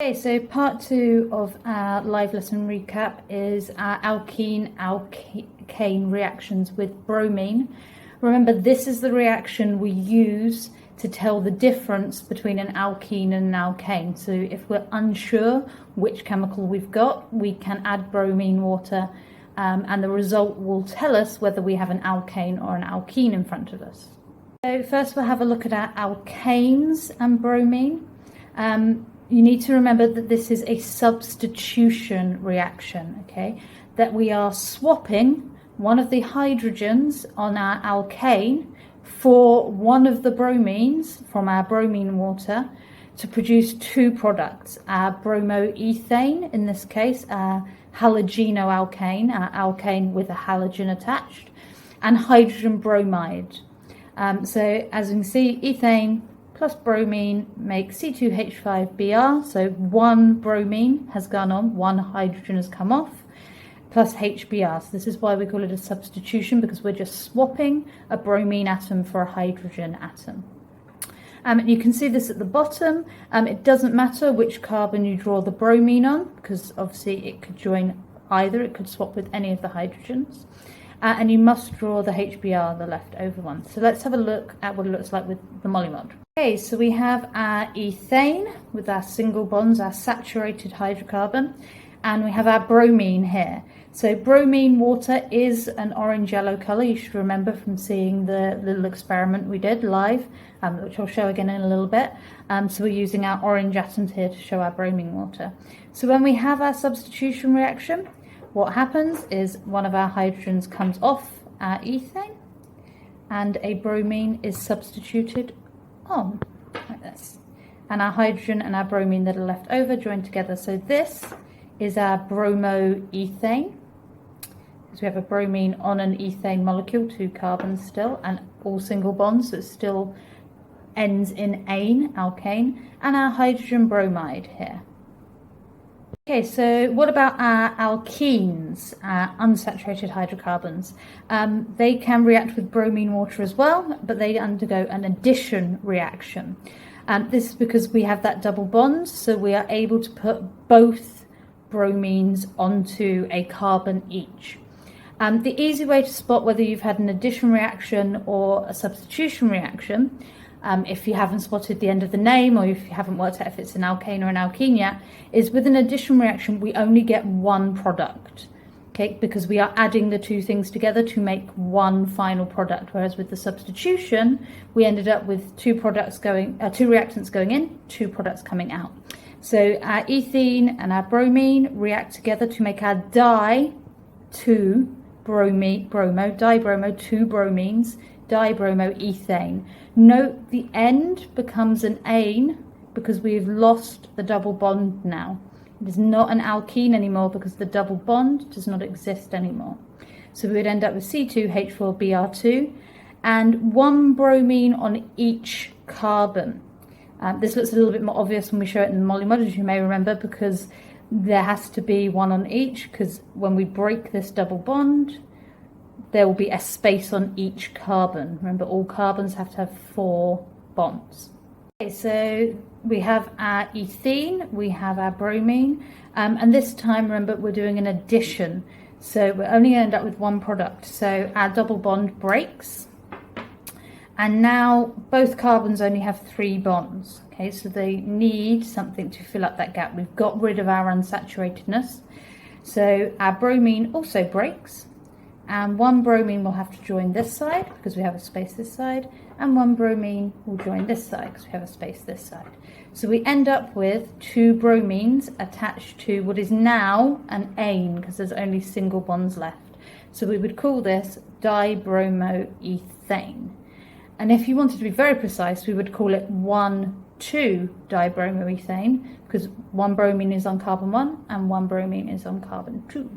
Okay, so part 2 of our live lesson recap is our alkene reactions with bromine. Remember, this is the reaction we use to tell the difference between an alkene and an alkane. So if we're unsure which chemical we've got, we can add bromine water and the result will tell us whether we have an alkane or an alkene in front of us. So first we'll have a look at our alkanes and bromine. You need to remember that this is a substitution reaction, okay? That we are swapping one of the hydrogens on our alkane for one of the bromines from our bromine water to produce two products, our bromoethane, in this case, our halogenoalkane, our alkane with a halogen attached, and hydrogen bromide. So as you can see, ethane plus bromine makes C2H5Br, so one bromine has gone on, one hydrogen has come off, plus HBr. So this is why we call it a substitution, because we're just swapping a bromine atom for a hydrogen atom. You can see this at the bottom. It doesn't matter which carbon you draw the bromine on, because obviously it could join either, it could swap with any of the hydrogens. And you must draw the HBr, the leftover one. So let's have a look at what it looks like with the molymod. Okay, so we have our ethane with our single bonds, our saturated hydrocarbon, and we have our bromine here. So bromine water is an orange-yellow colour. You should remember from seeing the little experiment we did live, which I'll show again in a little bit. So we're using our orange atoms here to show our bromine water. So when we have our substitution reaction, what happens is one of our hydrogens comes off our ethane and a bromine is substituted on, like this. And our hydrogen and our bromine that are left over join together. So this is our bromoethane, because we have a bromine on an ethane molecule, two carbons still, and all single bonds, so it still ends in ane, alkane, and our hydrogen bromide here. Okay, so what about our alkenes, our unsaturated hydrocarbons? They can react with bromine water as well, but they undergo an addition reaction. This is because we have that double bond, so we are able to put both bromines onto a carbon each. The easy way to spot whether you've had an addition reaction or a substitution reaction, if you haven't spotted the end of the name, or if you haven't worked out if it's an alkane or an alkene yet, is with an addition reaction we only get one product, okay, because we are adding the two things together to make one final product, whereas with the substitution we ended up with two reactants going in, two products coming out. So our ethene and our bromine react together to make our dibromo, two bromines, dibromoethane. Note the end becomes an ane because we've lost the double bond now. It is not an alkene anymore because the double bond does not exist anymore. So we would end up with C2H4Br2 and one bromine on each carbon. This looks a little bit more obvious when we show it in the molymod, as you may remember, because there has to be one on each, because when we break this double bond, there will be a space on each carbon. Remember, all carbons have to have 4 bonds. Okay, so we have our ethene, we have our bromine, and this time, remember, we're doing an addition. So we're only going to end up with one product. So our double bond breaks, and now both carbons only have 3 bonds. Okay, so they need something to fill up that gap. We've got rid of our unsaturatedness. So our bromine also breaks, and one bromine will have to join this side because we have a space this side, and one bromine will join this side because we have a space this side. So we end up with 2 bromines attached to what is now an ane, because there's only single bonds left. So we would call this dibromoethane. And if you wanted to be very precise, we would call it 1,2-dibromoethane, because one bromine is on carbon 1 and one bromine is on carbon 2.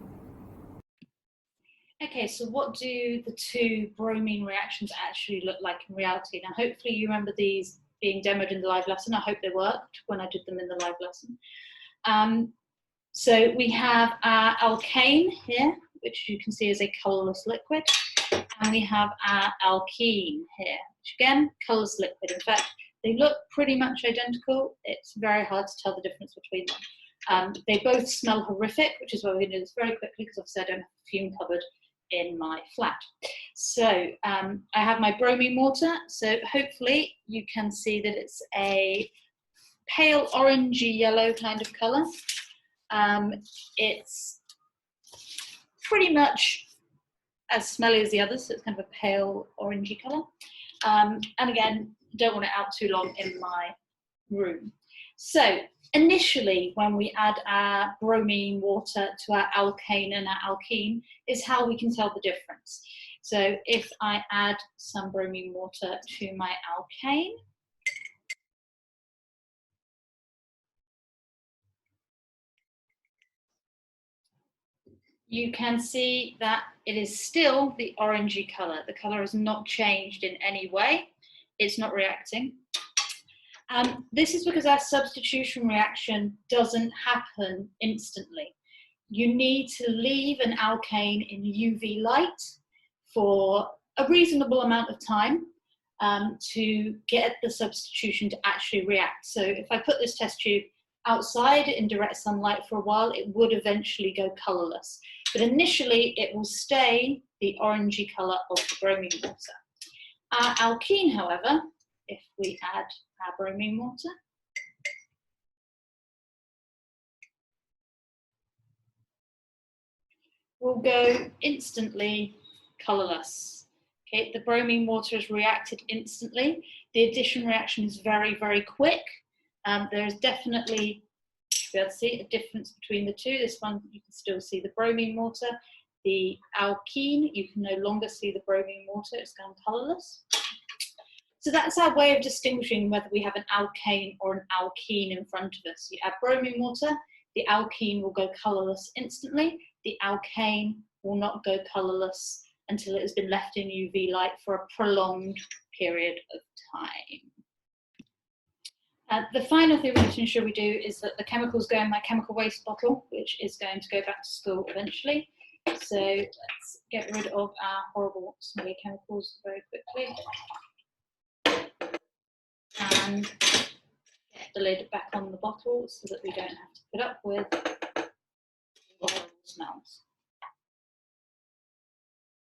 Okay, so what do the two bromine reactions actually look like in reality? Now, hopefully you remember these being demoed in the live lesson. I hope they worked when I did them in the live lesson. So we have our alkane here, which you can see is a colourless liquid. And we have our alkene here, which again, colourless liquid. In fact, They look pretty much identical. It's very hard to tell the difference between them. They both smell horrific, which is why we're going to do this very quickly, because obviously I don't have a fume cupboard in my flat. So I have my bromine water. So hopefully you can see that it's a pale orangey yellow kind of colour. It's pretty much as smelly as the others, so it's kind of a pale orangey colour. And again, don't want it out too long in my room. So initially, when we add our bromine water to our alkane and our alkene, is how we can tell the difference. So if I add some bromine water to my alkane, you can see that it is still the orangey colour. The colour has not changed in any way. It's not reacting. This is because our substitution reaction doesn't happen instantly. You need to leave an alkane in UV light for a reasonable amount of time to get the substitution to actually react. So if I put this test tube outside in direct sunlight for a while, it would eventually go colourless. But initially, it will stay the orangey colour of the bromine water. Our alkene, however, if we add our bromine water, will go instantly colourless. Okay, the bromine water has reacted instantly. The addition reaction is very, very quick. There is definitely, you should be able to see a difference between the two. This one, you can still see the bromine water. The alkene, you can no longer see the bromine water, it's gone colourless. So that's our way of distinguishing whether we have an alkane or an alkene in front of us. You add bromine water, the alkene will go colourless instantly. The alkane will not go colourless until it has been left in UV light for a prolonged period of time. The final thing we need to ensure we do is that the chemicals go in my chemical waste bottle, which is going to go back to school eventually. So let's get rid of our horrible smelly chemicals very quickly. And get the lid back on the bottle so that we don't have to put up with horrible smells.